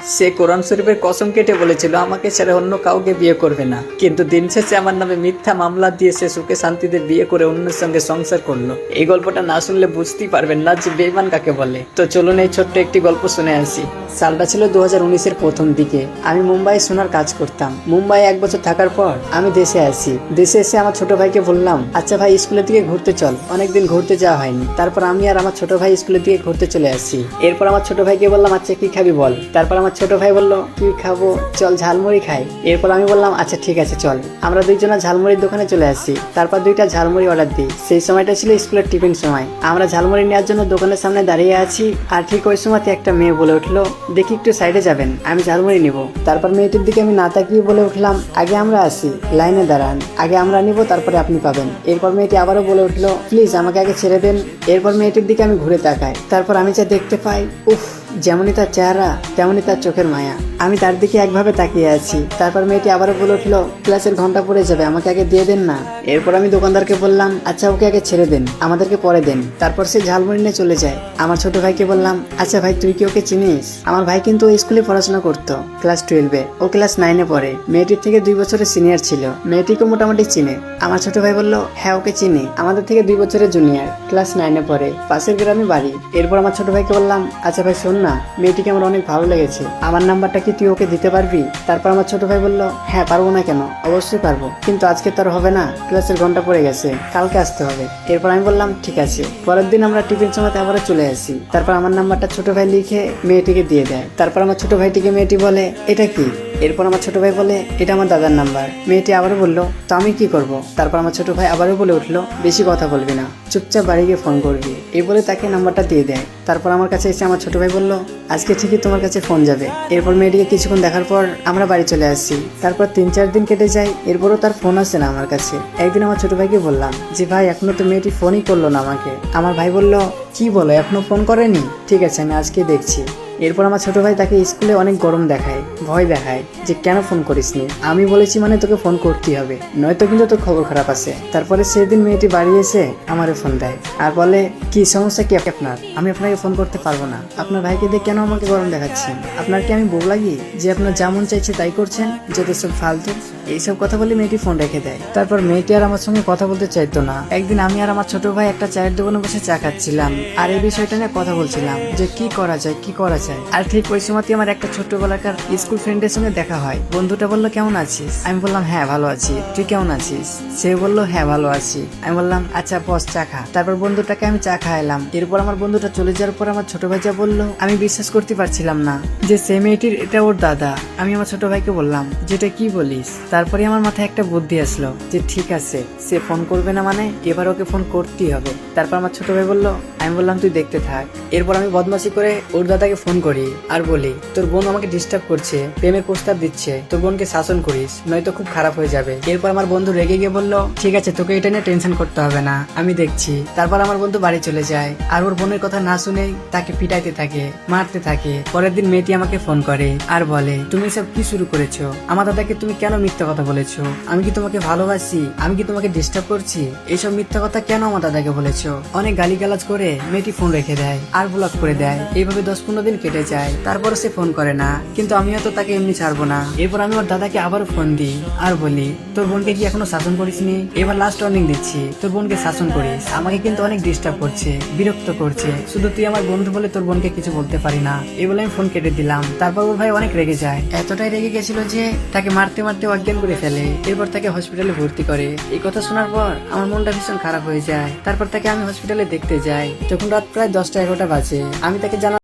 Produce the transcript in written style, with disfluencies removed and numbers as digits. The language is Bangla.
সে কোরআন শরীফের কসম কেটে বলেছিল আমাকে ছেড়ে অন্য কাউকে বিয়ে করবে না, কিন্তু দিন শেষে আমার নামে মিথ্যা মামলা দিয়ে সে সুখে শান্তিতে বিয়ে করে অন্যের সঙ্গে সংসার করলো। এই গল্পটা না শুনলে বুঝতেই পারবেন না যে বেঈমান কাকে বলে। তো চলুন এই ছোট্ট একটি গল্প শুনে আসি। সালটা ছিল 2019-এর প্রথম দিকে। আমি মুম্বাই সোনার কাজ করতাম। মুম্বাই 1 বছর থাকার পর আমি দেশে আসি। দেশে এসে আমার ছোট ভাইকে বললাম, আচ্ছা ভাই স্কুলের দিকে ঘুরতে চল, অনেকদিন ঘুরতে যাওয়া হয়নি। তারপর আমি আর আমার ছোট ভাই স্কুলের দিকে ঘুরতে চলে আসি। এরপর আমার ছোট ভাইকে বললাম, আচ্ছা কি খাবি বল। তারপর আমার ছোট ভাই বললো, কি খাবো, চল ঝালমুড়ি খাই। এরপর আমি বললাম, আচ্ছা ঠিক আছে চল। আমরা দুইজনা ঝালমুড়ির দোকানে চলে আসি। তারপর 2টা ঝালমুড়ি অর্ডার দিই। সেই সময়টা ছিল স্কুলের টিফিন সময়। আমরা ঝালমুড়ি নেওয়ার জন্য দোকানের সামনে দাঁড়িয়ে আছি, আর ঠিক ওই সময়তে একটা মেয়ে বলে উঠলো, দেখি একটু সাইডে যাবেন, আমি ঝালমুড়ি নিব। তারপর মেয়েটির দিকে আমি না তাকিয়ে বলে উঠলাম, আগে আমরা আসি, লাইনে দাঁড়ান, আগে আমরা নিব তারপরে আপনি পাবেন। এরপর মেয়েটি আবারও বলে উঠলো, প্লিজ আমাকে আগে ছেড়ে দেন। এরপর মেয়েটির দিকে আমি ঘুরে তাকাই। তারপর আমি যা দেখতে পাই, উফ, যেমনই তার চেহারা তেমনই তার চোখের মায়া। আমি তার দিকে একভাবে তাকিয়ে আছি। তারপর মেয়েটি আবারও বলে উঠলো, ক্লাসের ঘন্টা পড়ে যাবে, আমাকে আগে দিয়ে দেন না। এরপর আমি দোকানদারকে বললাম, আচ্ছা ওকে আগে ছেড়ে দেন, আমাদেরকে পরে দেন। তারপর সে ঝালমুড়ি নিয়ে চলে যায়। আমার ছোট ভাইকে বললাম, আচ্ছা ভাই তুই কি ওকে চিনিস? আমার ভাই কিন্তু ওই স্কুলে পড়াশোনা করতো, ক্লাস 12-এ, ও ক্লাস 9-এ পড়ে। মেয়েটির থেকে 2 বছরের সিনিয়র ছিল। মেয়েটিকে মোটামুটি চিনে। আমার ছোট ভাই বলল, হ্যাঁ ওকে চিনি, আমাদের থেকে 2 বছরের জুনিয়র, ক্লাস 9-এ পড়ে, পাশের গ্রামে বাড়ি। এরপর আমার ছোট ভাইকে বললাম, আচ্ছা ভাই শোন না, মেয়েটিকে আমার অনেক ভালো লেগেছে, আমার নাম্বারটা কি তুই ওকে দিতে পারবি? তারপর আমার ছোট ভাই বলল, হ্যাঁ পারবো না কেন, অবশ্যই পারবো, কিন্তু আজকে তো আর হবে না, ক্লাসের ঘন্টা পড়ে গেছে, কালকে আসতে হবে। এরপর আমি বললাম, ঠিক আছে। পরের দিন আমরা টিফিন সময়তে আবারও চলে আসি। তারপর আমার নাম্বারটা ছোট ভাই লিখে মেয়েটিকে দিয়ে দেয়। তারপর আমার ছোট ভাইটিকে মেয়েটি বলে, এটা কি? এরপর আমার ছোট ভাই বলে, এটা আমার দাদার নাম্বার। মেয়েটি আবারও বললো, তো আমি কি করব? তারপর আমার ছোট ভাই আবারও বলে উঠলো, বেশি কথা বলবি না, চুপচাপ বাড়ি গিয়ে ফোন করবি। এই বলে তাকে নাম্বারটা দিয়ে দেয়। তারপর আমার কাছে এসে আমার ছোট ভাই বললো, আজকে ঠিকই তোমার কাছে ফোন যাবে। এরপর মেয়েটিকে কিছুক্ষণ দেখার পর আমরা বাড়ি চলে আসি। তারপর 3-4 দিন কেটে যায়। এরপরও তার ফোন আসে না আমার কাছে। একদিন আমার ছোট ভাইকে বললাম যে, ভাই এখনো তো মেয়েটি ফোনই করলো না আমাকে। আমার ভাই বলল, কি বলো, এখনো ফোন করেনি? ঠিক আছে আমি আজকে দেখছি। এরপর আমার ছোট ভাই তাকে স্কুলে অনেক গরম দেখায়, ভয় দেখায় যে কেন ফোন করিসনি। আমি বলেছি মানে তোকে ফোন করতেই হবে, নয়তো কিন্তু তোর খবর খারাপ আছে। তারপরে সেদিন মেয়েটি বাড়ি এসে আমারে ফোন দেয় আর বলে, কি সমস্যা কি আপনার? আমি আপনাকে ফোন করতে পারবো না। আপনার ভাইকে দিয়ে কেন আমাকে গরম দেখাচ্ছেন? আপনার কি আমি বউ লাগি যে আপনার যেমন চাইছে তাই করছেন? যত সব ফালতু। এইসব কথা বলে মেয়েটি ফোন রেখে দেয়। তারপর মেয়েটি আর আমার সঙ্গে কথা বলতে চাইতো না। একদিন আমি আর আমার ছোট ভাই একটা চায়ের দোকানে বসে চা খাচ্ছিলাম, আর এই বিষয়টা নিয়ে কথা বলছিলাম যে কি করা যায় কি করা যায়। আর ঠিক ওই সময়তে আমার একটা ছোট্টবেলাকার স্কুল ফ্রেন্ডের সঙ্গে দেখা হয়। বন্ধুটা বললো, কেমন আছিস? আমি বললাম, হ্যাঁ ভালো আছি, তুই কেমন আছিস? সে বললো, হ্যাঁ ভালো আছি। আমি বললাম, আচ্ছা বস চা খা। তারপর বন্ধুটাকে আমি চা খাইলাম। এরপর আমার বন্ধুটা চলে যাওয়ার পর আমার ছোট ভাই যা বললো, আমি বিশ্বাস করতে পারছিলাম না যে সে মেয়েটির এটা ওর দাদা। আমি আমার ছোট ভাইকে বললাম, যেটা কি বলিস? তারপরে আমার মাথায় একটা বুদ্ধি আসলো যে ঠিক আছে, সে ফোন করবে না মানে এবার ওকে ফোন করতেই হবে। তারপর আমার ছোট ভাই বললো, আমি বললাম তুই দেখতে থাক। এরপর আমি বদমাশি করে ওর দাদাকে ফোন করি আর বলি, তোর বোন আমাকে ডিস্টার্ব করছে, প্রেমের প্রস্তাব দিচ্ছে, তোর বোনকে শাসন করিস, নয়তো খুব খারাপ হয়ে যাবে। এরপর আমার বন্ধু রেগে গিয়ে বললো, ঠিক আছে তোকে এটা নিয়ে টেনশন করতে হবে না, আমি দেখছি। তারপর আমার বন্ধু বাড়ি চলে যায় আর ওর বোনের কথা না শুনেই তাকে পিটাইতে থাকে, মারতে থাকে। পরের দিন মেয়েটি আমাকে ফোন করে আর বলে, তুমি সব কি শুরু করেছো? আমার দাদাকে তুমি কেন মিথ্যা কথা বলেছো? আমি কি তোমাকে ভালোবাসি? আমি কি তোমাকে ডিস্টার্ব করছি? এইসব মিথ্যা কথা কেন আমার দাদাকে বলেছো? অনেক গালিগালাজ করে মেয়েটি ফোন রেখে দেয় আর ব্লক করে দেয়। এইভাবে 10-15 দিন কেটে যায়। তারপর সে ফোন করে না, কিন্তু আমিও তো তাকে এমনি ছাড়বো না। এরপর আমি ওর দাদাকে আবার ফোন দিই আর বলি, তোর বোনকে কি এখনো শাসন করিসনি? এবার লাস্ট ওয়ার্নিং দিচ্ছি, তোর বোনকে শাসন করিস, আমাকে কিন্তু অনেক ডিস্টার্ব করছে, বিরক্ত করছে, শুধু তুই আমার বন্ধু বলে তোর বোনকে কিছু বলতে পারি না। এই বলে আমি ফোন কেটে দিলাম। তারপর ওর ভাই অনেক রেগে যায়, এতটাই রেগে গেছিল যে তাকে মারতে মারতে অজ্ঞান করে ফেলে। এরপর তাকে হসপিটালে ভর্তি করে। এই কথা শোনার পর আমার মনটা ভীষণ খারাপ হয়ে যায়। তারপর তাকে আমি হসপিটালে দেখতে যাই। তখন রাত প্রায় 10টা-11টা বাজে। আমি তাকে জানা